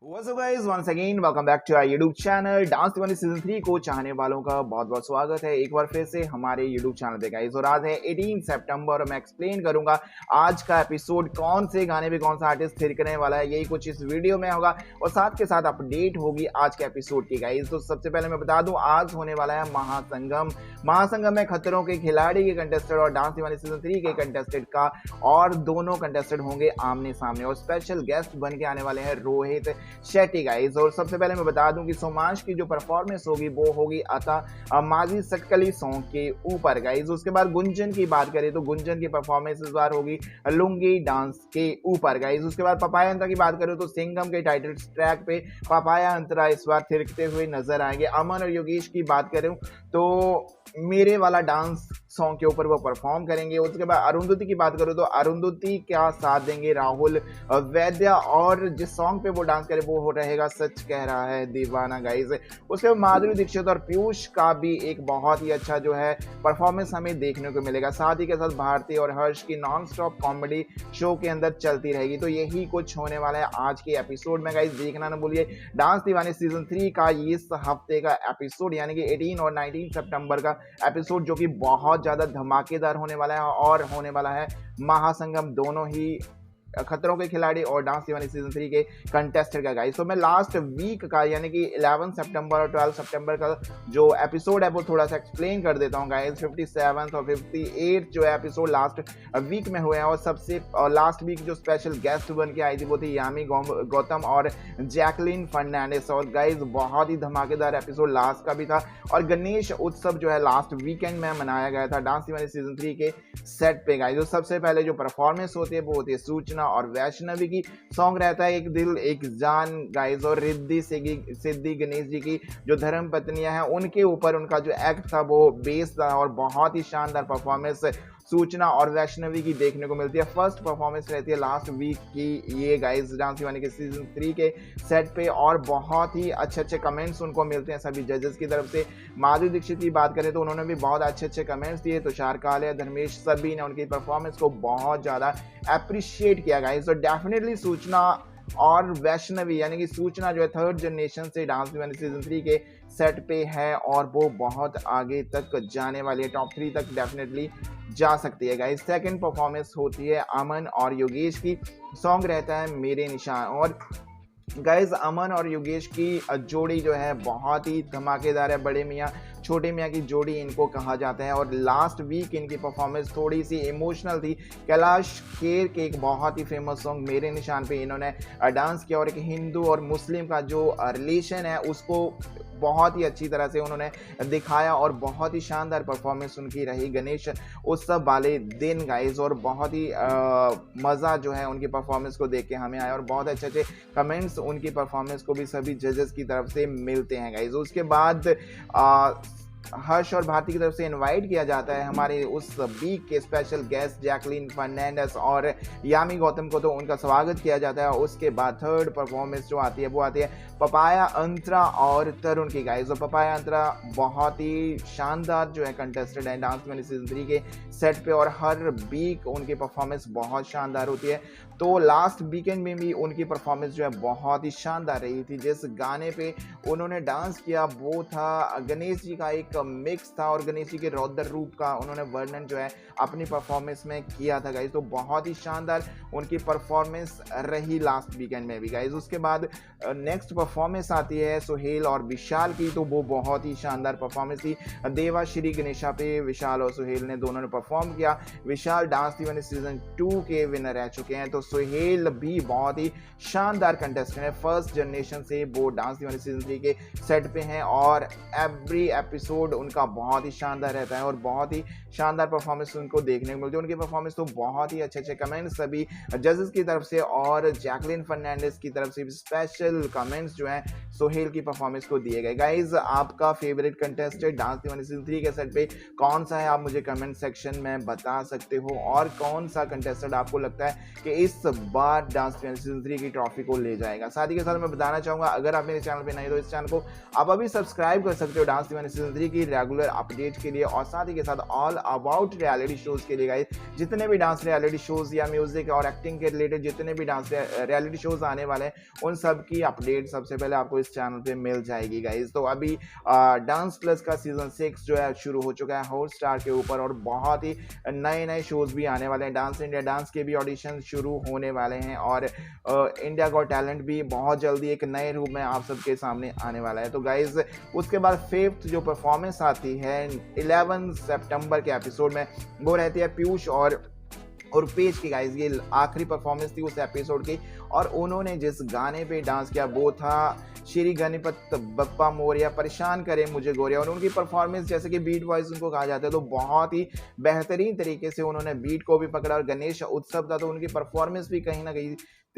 What's up guys, once again welcome back to our YouTube channel। Dance Deewani season 3 को चाहने वालों का बहुत बहुत स्वागत है एक बार फिर से हमारे YouTube चैनल पे गाइस। और आज है 18 सितंबर और मैं एक्सप्लेन करूंगा आज का एपिसोड कौन से गाने पे कौन सा आर्टिस्ट थिरकने वाला है, यही कुछ इस वीडियो में होगा और साथ के साथ अपडेट होगी आज के एपिसोड की गाइस। तो सबसे पहले मैं बता दूं आज होने वाला है महासंगम में खतरों के खिलाड़ी के कंटेस्टेंट और डांस दीवानी सीजन 3 के कंटेस्टेंट का, और दोनों कंटेस्टेंट होंगे आमने सामने और स्पेशल गेस्ट बन के आने वाले हैं रोहित शेट्टी गाइस। और सबसे पहले मैं बता दूं कि सोमांश की जो परफॉर्मेंस होगी वो होगी अता माजी सटकली सॉन्ग के ऊपर गाइस। उसके बाद गुंजन की बात करें तो गुंजन की परफॉर्मेंस इस बार होगी लुंगी डांस के ऊपर गाइस। उसके बाद पपाया अंतरा की बात करें तो सिंघम के टाइटल ट्रैक पे पपाया अंतरा इस बार थिरकते हुए नजर आएंगे। अमन और योगेश की बात करूं तो मेरे वाला डांस सॉन्ग के ऊपर वो परफॉर्म करेंगे। उसके बाद अरुंधति की बात करूं तो अरुंधति का साथ देंगे राहुल वैद्य, और जिस सॉन्ग पे वो डांस करे वो हो रहेगा सच कह रहा है दीवाना गाइस। उसके बाद माधुरी दीक्षित और पीयूष का भी एक बहुत ही अच्छा जो है परफॉर्मेंस हमें देखने को मिलेगा। साथ ही के साथ भारती और हर्ष की नॉन स्टॉप कॉमेडी शो के अंदर चलती रहेगी। तो यही कुछ होने वाला है आज के एपिसोड में गाइस। देखना ना भूलिए डांस दीवानी सीजन 3 का इस हफ्ते का एपिसोड यानी कि 18 और 19 सितंबर का एपिसोड, जो कि बहुत ज्यादा धमाकेदार होने वाला है और होने वाला है महासंगम दोनों ही खतरों के खिलाड़ी और डांस दीवानी सीजन 3 के कंटेस्टेंट का गाइस। तो मैं लास्ट वीक का यानी कि 11 सितंबर और 12 सितंबर का जो एपिसोड है वो थोड़ा सा एक्सप्लेन कर देता हूँ गाइस। 57 और 58 जो एपिसोड लास्ट वीक में हुए हैं, और सबसे लास्ट वीक जो स्पेशल गेस्ट बन के आई थी वो थी यामी गौतम और जैकलिन फर्नांडिस। और गाइस बहुत ही धमाकेदार एपिसोड लास्ट का भी था। और गणेश उत्सव जो है लास्ट वीकेंड में मनाया गया था डांस दीवानी सीजन 3 के सेट पे गाइस। तो सबसे पहले जो परफॉर्मेंस होती है वो होती है सूचना और वैष्णवी की। सॉन्ग रहता है एक दिल एक जान गाइस। और रिद्धि सिद्धि गणेश जी की जो धर्म पत्नियां हैं उनके ऊपर उनका जो एक्ट था वो बेस था, और बहुत ही शानदार परफॉर्मेंस सूचना और वैष्णवी की देखने को मिलती है। फर्स्ट परफॉर्मेंस रहती है लास्ट वीक की ये गाइस डांस दीवानी के सीजन 3 के सेट पे, और बहुत ही अच्छे कमेंट्स उनको मिलते हैं सभी जजेस की तरफ से। माधुरी दीक्षित की बात करें तो उन्होंने भी बहुत अच्छे कमेंट्स दिए। तुषार कालिया, धर्मेश, सभी ने उनकी परफॉर्मेंस को बहुत ज़्यादा अप्रिशिएट किया गाइस। तो डेफिनेटली सूचना और वैष्णवी यानी कि सूचना जो है थर्ड जनरेशन से डांस दीवानी सीजन 3 के सेट पे है और वो बहुत आगे तक जाने वाली है, टॉप 3 तक डेफिनेटली जा सकती है गाइस। सेकंड परफॉर्मेंस होती है अमन और योगेश की। सॉन्ग रहता है मेरे निशान। और गाइस अमन और योगेश की जोड़ी जो है बहुत ही धमाकेदार है। बड़े मियाँ छोटे मियाँ की जोड़ी इनको कहा जाता है। और लास्ट वीक इनकी परफॉर्मेंस थोड़ी सी इमोशनल थी। कैलाश खेर के एक बहुत ही फेमस सॉन्ग मेरे निशान पे इन्होंने डांस किया, और एक हिंदू और मुस्लिम का जो रिलेशन है उसको बहुत ही अच्छी तरह से उन्होंने दिखाया, और बहुत ही शानदार परफॉर्मेंस उनकी रही गणेश उत्सव वाले दिन गाइस। और बहुत ही मज़ा जो है उनकी परफॉर्मेंस को देख के हमें आया, और बहुत अच्छे कमेंट्स उनकी परफॉर्मेंस को भी सभी जजेस की तरफ से मिलते हैं गाइस। उसके बाद हर्ष और भारती की तरफ से इनवाइट किया जाता है हमारे उस वीक के स्पेशल गेस्ट जैकलिन फर्नांडिस और यामी गौतम को, तो उनका स्वागत किया जाता है। उसके बाद थर्ड परफॉर्मेंस जो आती है वो आती है पपाया अंतरा और तरुण की गाइस। और पपाया अंतरा बहुत ही शानदार जो है कंटेस्टेंट है डांस दीवानी सीजन 3 के सेट पे, और हर वीक उनकी परफॉर्मेंस बहुत शानदार होती है। तो लास्ट वीकेंड में भी उनकी परफॉर्मेंस जो है बहुत ही शानदार रही थी। जिस गाने पे उन्होंने डांस किया वो था गणेश जी का एक मिक्स था, और गणेश जी के रौद्र रूप का उन्होंने वर्णन जो है अपनी परफॉर्मेंस में किया था गाइस। तो बहुत ही शानदार उनकी परफॉर्मेंस रही लास्ट वीकेंड में भी गाइस। उसके बाद नेक्स्ट परफॉर्मेंस आती है सुहेल और विशाल की, तो वो बहुत ही शानदार परफॉर्मेंस थी। देवा श्री गणेशा पे विशाल और सुहेल ने दोनों ने परफॉर्म किया। विशाल डांस दीवानी सीजन 2 के विनर रह चुके हैं, तो सुहेल भी बहुत ही शानदार कंटेस्टेंट है। फर्स्ट जनरेशन से वो डांस दीवानी सीजन 3 के सेट पे हैं, और एवरी एपिसोड उनका बहुत ही शानदार रहता है और बहुत ही शानदार परफॉर्मेंस उनको देखने को मिलती है। उनकी परफॉर्मेंस तो बहुत ही अच्छे कमेंट्स सभी जजेस की तरफ से और जैकलिन फर्नांडिस की तरफ से भी स्पेशल कमेंट्स जो हैं सोहेल की परफॉर्मेंस को दिए गए। गाइज आपका favourite contestant dance Deewani season 3 के सेट पे कौन सा है, आप मुझे कमेंट सेक्शन में बता सकते हो। और कौन सा कंटेस्टेंट आपको लगता है कि इस बार डांस दीवानी सीजन 3 की ट्रॉफी को ले जाएगा। साथ ही के साथ मैं बताना चाहूंगा, अगर आप मेरे चैनल पे नहीं तो इस चैनल को आप अभी सब्सक्राइब कर सकते हो डांस दीवानी सीजन 3 थ्री की रेगुलर अपडेट के लिए और साथ ही के साथ ऑल अबाउट रियलिटी शोज के लिए गाइस, जितने भी डांस रियलिटी शोज या म्यूजिक और एक्टिंग के रिलेटेड जितने भी डांस रियलिटी शोज आने वाले हैं, उन सब की अपडेट सबसे पहले आपको इस चैनल पे मिल जाएगी गाइस। तो अभी डांस प्लस का सीजन 6 जो है शुरू हो चुका है हॉटस्टार के ऊपर और बहुत ही नए शोज भी आने वाले हैं। डांस इंडिया डांस के भी ऑडिशन शुरू होने वाले हैं और इंडिया गॉट टैलेंट भी बहुत जल्दी एक नए रूप में आप सबके सामने आने वाला है। तो गाइज उसके बाद फिफ्थ जो परफॉर्मेंस आती है 11 सितंबर के एपिसोड में, वो रहती है पीयूष और रुपेश की गाइज। ये आखिरी परफॉर्मेंस थी उस एपिसोड की और उन्होंने जिस गाने पे डांस किया वो था श्री गणपत बप्पा मोरिया परेशान करे मुझे गोरिया। और उनकी परफॉर्मेंस जैसे कि बीट वॉइस उनको कहा जाता है, तो बहुत ही बेहतरीन तरीके से उन्होंने बीट को भी पकड़ा। और गणेश उत्सव था तो उनकी परफॉर्मेंस भी कहीं ना कहीं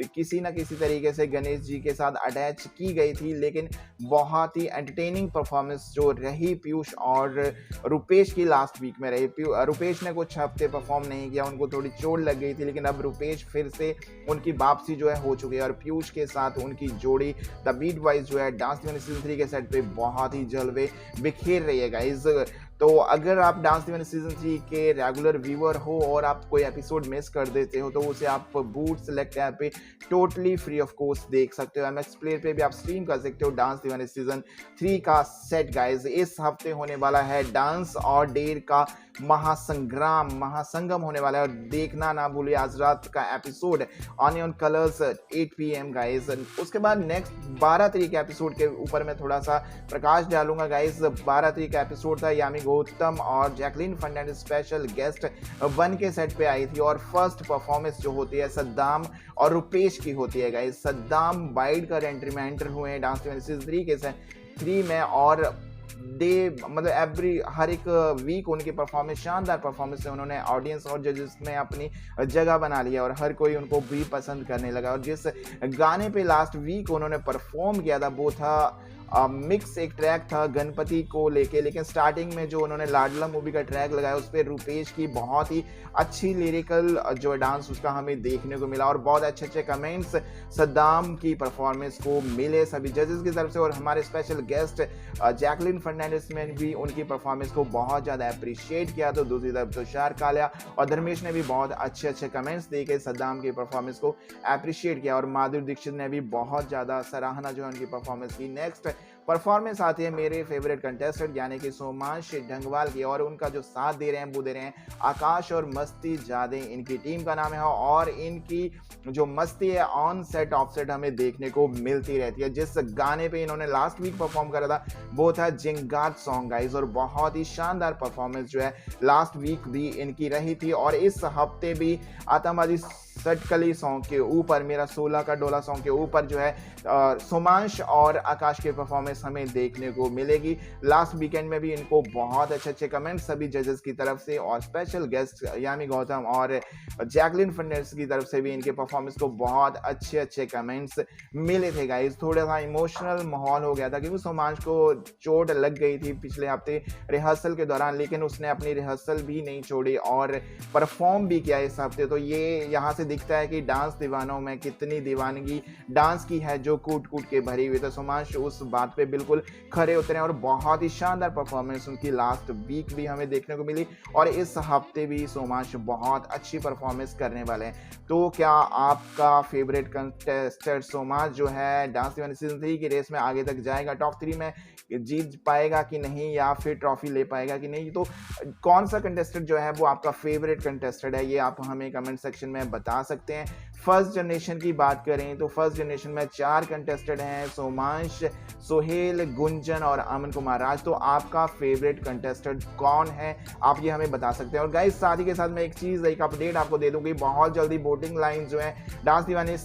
किसी ना किसी तरीके से गणेश जी के साथ अटैच की गई थी, लेकिन बहुत ही एंटरटेनिंग परफॉर्मेंस जो रही पीयूष और रुपेश की लास्ट वीक में रही। रुपेश ने कुछ हफ्ते परफॉर्म नहीं किया, उनको थोड़ी चोट लग गई थी, लेकिन अब रुपेश फिर से उनकी वापसी जो है हो चुकी है और पीयूष के साथ उनकी जोड़ी द बीट वाइज जो है डांस दीवानी सीजन 3 के सेट पे बहुत ही जलवे बिखेर रही है गाइज। तो अगर आप डांस दीवानी सीजन 3 के रेगुलर व्यूअर हो और आप कोई एपिसोड मिस कर देते हो तो उसे आप बूट सेलेक्ट ऐप पे टोटली फ्री ऑफ कॉस्ट देख सकते हो। एमएक्स प्लेयर पे भी आप स्ट्रीम कर सकते हो डांस दीवानी सीजन 3 का सेट गाइज। इस हफ्ते होने वाला है डांस और डेर का महासंगम होने वाला है और देखना ना भूलिए आज रात का episode onion colours 8 PM guys. उसके बाद नेक्स्ट 12 तारीख के एपिसोड के ऊपर मैं थोड़ा सा प्रकाश डालूंगा गाइज। 12 तारीख का एपिसोड था यामी गौतम और जैकलीन फर्नांडिस स्पेशल गेस्ट 1 के सेट पे आई थी और फर्स्ट परफॉर्मेंस जो होती है सद्दाम और रुपेश की होती है गाइज। सद्दाम वाइड कर एंट्री में एंटर हुए हैं डांस दीवानी सीजन 3 के सेट 3 में और हर एक वीक उनकी परफॉर्मेंस शानदार परफॉर्मेंस से उन्होंने ऑडियंस और जजेस में अपनी जगह बना लिया और हर कोई उनको भी पसंद करने लगा। और जिस गाने पे लास्ट वीक उन्होंने परफॉर्म किया था वो था मिक्स एक ट्रैक था गणपति को लेके, लेकिन स्टार्टिंग में जो उन्होंने लाडला मूवी का ट्रैक लगाया उस पर रुपेश की बहुत ही अच्छी लिरिकल जो डांस उसका हमें देखने को मिला और बहुत अच्छे कमेंट्स सद्दाम की परफॉर्मेंस को मिले सभी जजेस की तरफ से। और हमारे स्पेशल गेस्ट जैकलीन फर्नांडिस ने भी उनकी परफॉर्मेंस को बहुत ज़्यादा अप्रिशिएट किया। तो दूसरी तरफ तुषार कालिया और धर्मेश ने भी बहुत अच्छे कमेंट्स देके सद्दाम की परफॉर्मेंस को अप्रिशिएट किया और माधुरी दीक्षित ने भी बहुत ज़्यादा सराहना जो है उनकी परफॉर्मेंस की। नेक्स्ट परफॉर्मेंस आती है मेरे फेवरेट कंटेस्टेंट यानी कि सोमांश ढंगवाल की और उनका जो साथ दे रहे हैं वो दे रहे हैं आकाश और मस्ती जादे, इनकी टीम का नाम है और इनकी जो मस्ती है ऑन सेट ऑफ सेट हमें देखने को मिलती रहती है। जिस गाने पे इन्होंने लास्ट वीक परफॉर्म करा था वो था जिंगाट सॉन्ग गाइज और बहुत ही शानदार परफॉर्मेंस जो है लास्ट वीक भी इनकी रही थी। और इस हफ्ते भी आतंकवादी सटकली सॉन्ग के ऊपर मेरा 16 का डोला सॉन्ग के ऊपर जो है सोमांश और आकाश की परफॉर्मेंस हमें देखने को मिलेगी। लास्ट वीकेंड में भी इनको बहुत अच्छे कमेंट्स सभी जजेस की तरफ से और स्पेशल गेस्ट यामी गौतम और जैकलीन फर्नांडिस की तरफ से भी इनके परफॉर्मेंस को बहुत अच्छे कमेंट्स मिले थे गाइज। थोड़ा सा इमोशनल माहौल हो गया था क्योंकि सोमांश को चोट लग गई थी पिछले हफ्ते रिहर्सल के दौरान, लेकिन उसने अपनी रिहर्सल भी नहीं छोड़ी और परफॉर्म भी किया इस हफ्ते। तो ये यहाँ से दिखता है कि डांस दीवानों में कितनी दीवानगी डांस की है जो कूट के भरी हुई। तो सोमांश उस बात पे बिल्कुल खरे उतरे और बहुत ही शानदार परफॉर्मेंस उनकी लास्ट वीक भी हमें देखने को मिली और इस हफ्ते भी सोमांश बहुत अच्छी परफॉर्मेंस करने वाले हैं। तो क्या आपका फेवरेट कंटेस्टेंट सोमांश जो है डांस दीवानी सीजन 3 की रेस में आगे तक जाएगा, टॉप 3 में जीत पाएगा कि नहीं या फिर ट्रॉफी ले पाएगा कि नहीं? तो कौन सा कंटेस्टेंट जो है वो आपका फेवरेट कंटेस्टेंट है ये आप हमें कमेंट सेक्शन में बता सकते हैं। फर्स्ट जनरेशन की बात करें तो फर्स्ट जनरेशन में 4 कंटेस्टेंट हैं, सोमांश, सोहेल, गुंजन और अमन कुमार राज। तो आपका फेवरेट कंटेस्टेंट कौन है आप ये हमें बता सकते हैं। और गाइस साथ ही के साथ मैं एक अपडेट आपको दे दूं कि बहुत जल्दी वोटिंग लाइन जो है डांस दीवानी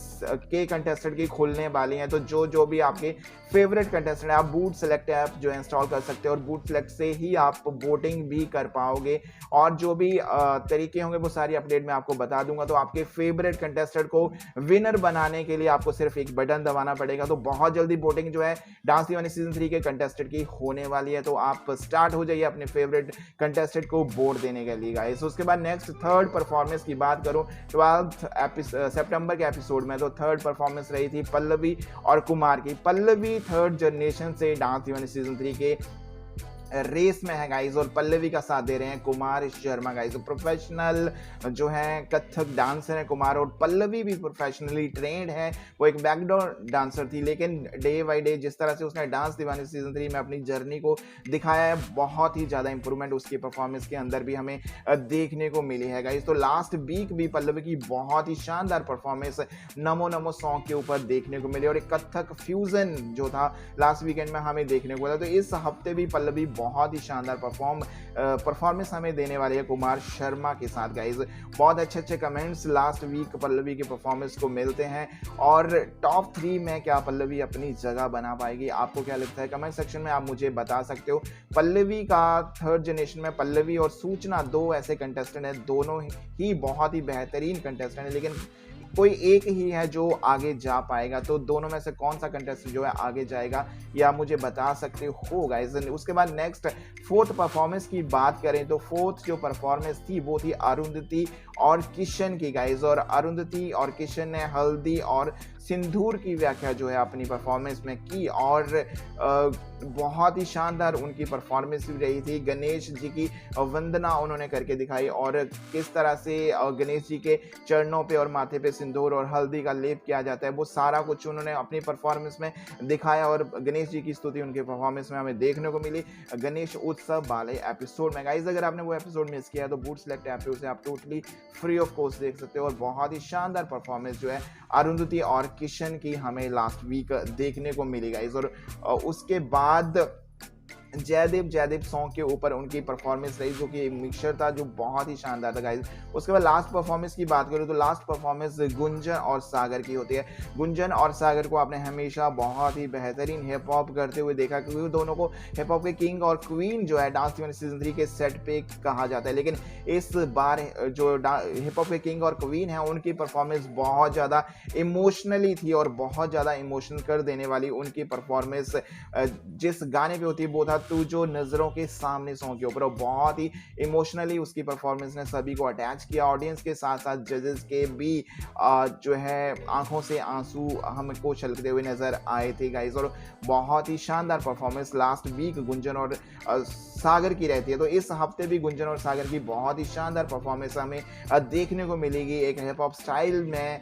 के कंटेस्टेंट की खुलने वाली हैं। तो जो भी आपके फेवरेट कंटेस्टेंट है आप बूट सेलेक्ट ऐप जो है इंस्टॉल कर सकते हैं और बूट सेलेक्ट से ही आप वोटिंग भी कर पाओगे और जो भी तरीके होंगे वो सारी अपडेट मैं आपको बता दूंगा। तो आपके फेवरेट कंटेस्टेंट को विनर बनाने के लिए आपको सिर्फ एक बटन दबाना पड़ेगा। तो बहुत जल्दी वोटिंग जो है डांस दीवानी सीजन 3 के कंटेस्टेंट की होने वाली है। तो आप स्टार्ट हो जाइए अपने फेवरेट कंटेस्टेंट को वोट देने के लिए गाइस। उसके बाद नेक्स्ट थर्ड परफॉर्मेंस की बात करूं 12 सितंबर के एपिसोड में, तो थर्ड परफॉर्मेंस रही थी पल्लवी और कुमार की। पल्लवी थर्ड जनरेशन से डांस दीवानी सीजन 3 के रेस में है गाइस, और पल्लवी का साथ दे रहे हैं कुमार शर्मा गाइस। तो प्रोफेशनल जो है कथक डांसर है कुमार, और पल्लवी भी प्रोफेशनली ट्रेंड है। वो एक बैकडोर डांसर थी, लेकिन डे बाय डे जिस तरह से उसने डांस दीवानी सीजन 3 में अपनी जर्नी को दिखाया है, बहुत ही ज़्यादा इंप्रूवमेंट उसकी परफॉर्मेंस के अंदर भी हमें देखने को मिली है गाइस। तो लास्ट वीक भी पल्लवी की बहुत ही शानदार परफॉर्मेंस नमो नमो सॉन्ग के ऊपर देखने को मिली, और एक कथक फ्यूजन जो था लास्ट वीकेंड में हमें देखने को मिला। तो इस हफ्ते भी पल्लवी बहुत ही शानदार परफॉर्मेंस हमें देने वाली है कुमार शर्मा के साथ गाइज। बहुत अच्छे कमेंट्स लास्ट वीक पल्लवी की परफॉर्मेंस को मिलते हैं, और टॉप 3 में क्या पल्लवी अपनी जगह बना पाएगी, आपको क्या लगता है कमेंट सेक्शन में आप मुझे बता सकते हो। पल्लवी का थर्ड जनरेशन में पल्लवी और सूचना 2 ऐसे कंटेस्टेंट हैं, दोनों ही बहुत ही बेहतरीन कंटेस्टेंट हैं, लेकिन कोई एक ही है जो आगे जा पाएगा। तो दोनों में से कौन सा कंटेस्टेंट जो है आगे जाएगा, या मुझे बता सकते हो गाइस। उसके बाद नेक्स्ट फोर्थ परफॉर्मेंस की बात करें तो फोर्थ जो परफॉर्मेंस थी वो थी अरुंधति और किशन की गाइस। और अरुंधति और किशन ने हल्दी और सिंदूर की व्याख्या जो है अपनी परफॉर्मेंस में की, और बहुत ही शानदार उनकी परफॉर्मेंस भी रही थी। गणेश जी की वंदना उन्होंने करके दिखाई, और किस तरह से गणेश जी के चरणों पे और माथे पे सिंदूर और हल्दी का लेप किया जाता है, वो सारा कुछ उन्होंने अपनी परफॉर्मेंस में दिखाया, और गणेश जी की स्तुति उनके परफॉर्मेंस में हमें देखने को मिली गणेश उत्सव वाले एपिसोड में गाइस। अगर आपने वो एपिसोड मिस किया तो बूट सेलेक्ट ऐप पे उसे आप टोटली फ्री ऑफ कॉस्ट देख सकते हो, और बहुत ही शानदार परफॉर्मेंस जो है अरुंधति और किशन की हमें लास्ट वीक देखने को मिली गाइस। और उसके बाद जयदेव सॉन्ग के ऊपर उनकी परफॉर्मेंस रही, जो कि एक मिक्सचर था जो बहुत ही शानदार था गाइस। उसके बाद लास्ट परफॉर्मेंस की बात करूँ तो लास्ट परफॉर्मेंस गुंजन और सागर की होती है। गुंजन और सागर को आपने हमेशा बहुत ही बेहतरीन हिप हॉप करते हुए देखा, क्योंकि दोनों को हिप हॉप के किंग और क्वीन जो है डांस दीवानी सीजन 3 के सेट पे कहा जाता है, लेकिन इस बार जो हिप हॉप के किंग और क्वीन है उनकी परफॉर्मेंस बहुत ज़्यादा इमोशनली थी, और बहुत ज़्यादा इमोशनल कर देने वाली उनकी परफॉर्मेंस जिस गाने पे होती है वो था तू जो नजरों के सामने सॉन्ग के ऊपर, और बहुत ही इमोशनली उसकी परफॉर्मेंस ने सभी को अटैच किया, ऑडियंस के साथ साथ जजेस के भी जो है आंखों से आंसू हमको छलकते हुए नजर आए थे गाइस। और बहुत ही शानदार परफॉर्मेंस लास्ट वीक गुंजन और सागर की रहती है। तो इस हफ्ते भी गुंजन और सागर की बहुत ही शानदार परफॉर्मेंस हमें देखने को मिलेगी। एक हिप हॉप स्टाइल में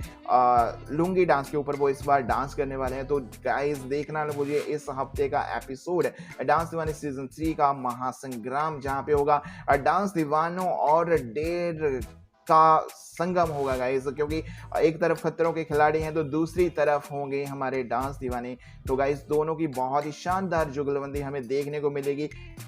लुंगी डांस के ऊपर वो इस बार डांस करने वाले हैं। तो गाइस देखना मुझे इस हफ्ते का एपिसोड डांस दीवानी सीजन 3 का महासंग्राम, जहां पे होगा डांस दीवानों और डेर का संगम होगा गाइस, क्योंकि एक तरफ खतरों के खिलाड़ी हैं तो दूसरी तरफ होंगे हमारे डांस दीवाने। तो गाइस दोनों की बहुत ही शानदार जुगलबंदी हमें देखने को मिलेगी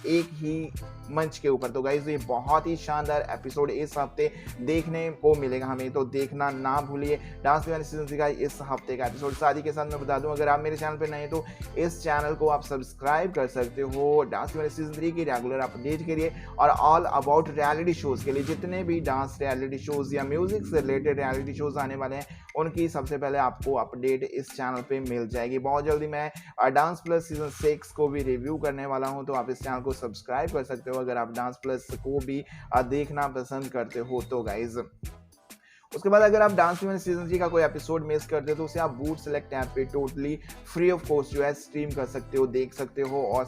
एक ही मंच के ऊपर। तो गाइस ये बहुत ही शानदार एपिसोड इस हफ्ते देखने को मिलेगा हमें, तो देखना ना भूलिए डांस दीवानी सीजन 3 का इस हफ्ते का एपिसोड। साथ ही के साथ मैं बता दूं, अगर आप मेरे चैनल पर नए तो इस चैनल को आप सब्सक्राइब कर सकते हो डांस दीवानी सीजन 3 की रेगुलर अपडेट के लिए, और ऑल अबाउट रियलिटी शोज के लिए। जितने भी डांस रियलिटी शोज या म्यूजिक से रिलेटेड रियलिटी शोज आने वाले हैं उनकी सबसे पहले आपको अपडेट इस चैनल पे मिल जाएगी। बहुत जल्दी मैं डांस प्लस सीजन 6 को भी रिव्यू करने वाला हूं, तो आप इस चैनल को सब्सक्राइब कर सकते हो अगर आप डांस प्लस को भी देखना पसंद करते हो तो गाइज। उसके बाद अगर आप डांस दीवानी सीजन 3 का कोई एपिसोड मिस करते हो तो उसे आप बूट सेलेक्ट ऐप पे टोटली फ्री ऑफ कॉस्ट जो है स्ट्रीम कर सकते हो, देख सकते हो, और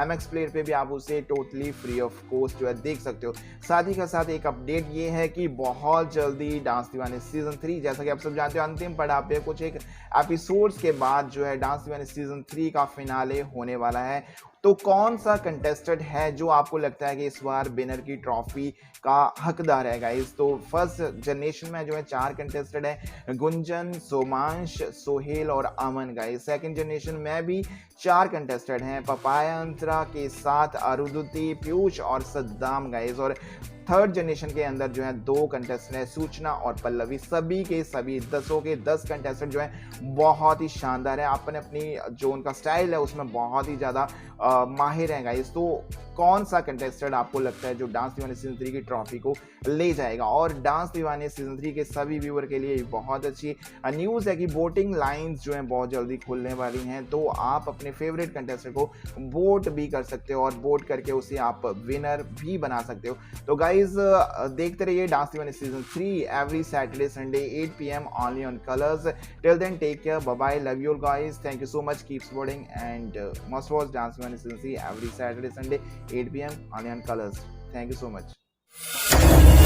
MX प्लेयर पे भी आप उसे टोटली फ्री ऑफ कॉस्ट जो है देख सकते हो। साथ ही के साथ एक अपडेट ये है कि बहुत जल्दी डांस दीवानी सीजन 3, जैसा कि आप सब जानते हो, अंतिम पड़ाव पे कुछ एक एपिसोड्स के बाद जो है डांस दीवानी सीजन 3 का फिनाले होने वाला है। तो कौन सा कंटेस्टेंट है जो आपको लगता है कि इस बार विनर की ट्रॉफी का हकदार है गाइस? तो फर्स्ट जनरेशन में जो है 4 कंटेस्टेंट है, गुंजन, सोमांश, सोहेल और अमन गाइस। सेकंड जनरेशन में भी 4 कंटेस्टेंट हैं, पपाया अंतरा के साथ अरुंधति, पीयूष और सद्दाम गाइस। और थर्ड जनरेशन के अंदर जो है 2 कंटेस्टेंट है, सूचना और पल्लवी। सभी के सभी 10 के 10 कंटेस्टेंट जो है बहुत ही शानदार है, अपने अपनी जो उनका स्टाइल है उसमें बहुत ही ज़्यादा माहिर हैं गाइस। तो कौन सा कंटेस्टेंट आपको लगता है जो डांस दीवानी सीजन 3 की ट्रॉफी को ले जाएगा? और डांस दीवानी सीजन 3 के सभी व्यूअर के लिए बहुत अच्छी न्यूज़ है कि वोटिंग लाइंस जो हैं बहुत जल्दी खुलने वाली हैं, तो आप अपने फेवरेट कंटेस्टेंट को वोट भी कर सकते हो, और वोट करके उसे आप विनर भी बना सकते हो। तो गाइज देखते रहिए dance Deewani season 3 every Saturday Sunday 8 PM only on Colors. Till then take care, bye bye, love you guys, thank you so much, keep supporting and must watch dance Deewani season 3 every Saturday Sunday 8 PM only on Colors. Thank you so much.